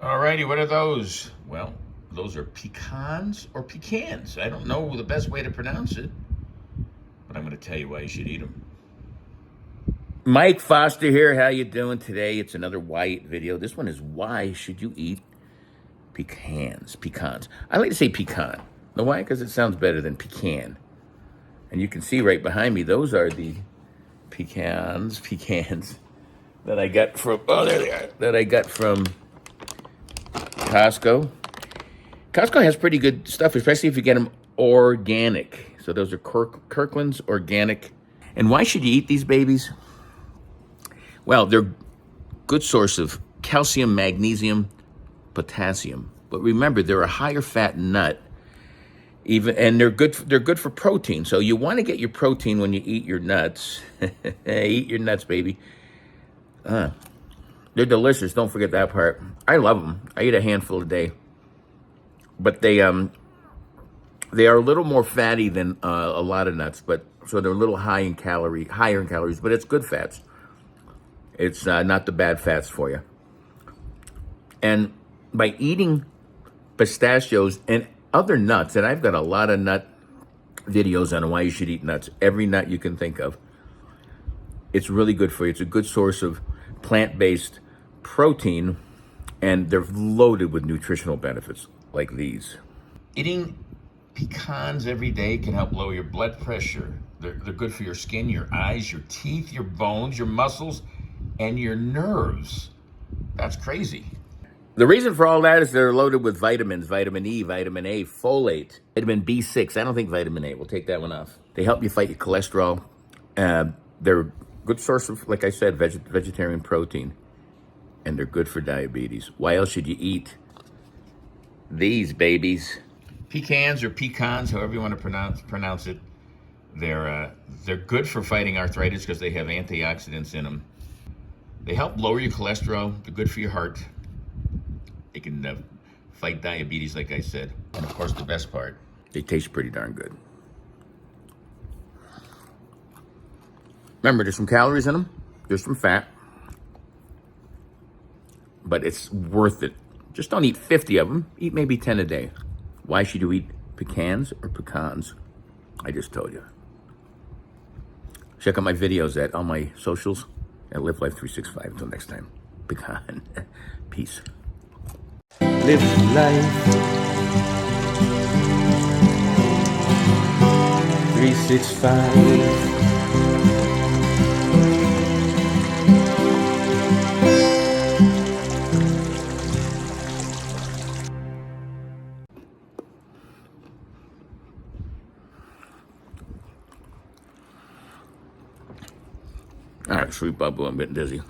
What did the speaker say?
Alrighty, what are those? Well, those are pecans or pecans. I don't know the best way to pronounce it, but I'm going to tell you why you should eat them. Mike Foster here. How you doing today? It's another why eat video. This one is why should you eat pecans? Pecans. I like to say pecan. Know why? Because it sounds better than pecan. And you can see right behind me, those are the pecans that I got from, oh, there they are, that I got from Costco. Costco has pretty good stuff, especially if you get them organic. So those are Kirkland's organic. And why should you eat these babies? Well, they're a good source of calcium, magnesium, potassium. But remember, they're a higher fat nut. And they're good for protein. So you want to get your protein when you eat your nuts. Eat your nuts, baby. They're delicious. Don't forget that part. I love them. I eat a handful a day. But they are a little more fatty than a lot of nuts. But so they're a little higher in calories. But it's good fats. It's not the bad fats for you. And by eating pistachios and other nuts, and I've got a lot of nut videos on why you should eat nuts, every nut you can think of. It's really good for you. It's a good source of plant-based protein, and they're loaded with nutritional benefits like these. Eating pecans every day can help lower your blood pressure. They're good for your skin, your eyes, your teeth, your bones, your muscles, and your nerves. That's crazy. The reason for all that is they're loaded with vitamins, vitamin E, vitamin A, folate, vitamin B6. I don't think vitamin A. We'll take that one off. They help you fight your cholesterol. They're a good source of, like I said, vegetarian protein. And they're good for diabetes. Why else should you eat these babies? Pecans or pecans, however you want to pronounce it. They're good for fighting arthritis because they have antioxidants in them. They help lower your cholesterol. They're good for your heart. They can fight diabetes, like I said. And of course, the best part, they taste pretty darn good. Remember, there's some calories in them. There's some fat. But it's worth it. Just don't eat 50 of them. Eat maybe 10 a day. Why should you eat pecans or pecans? I just told you. Check out my videos at all my socials at Live Life 365. Until next time, pecan. Peace. Live life 365. All right, sweet bubble, I'm getting dizzy.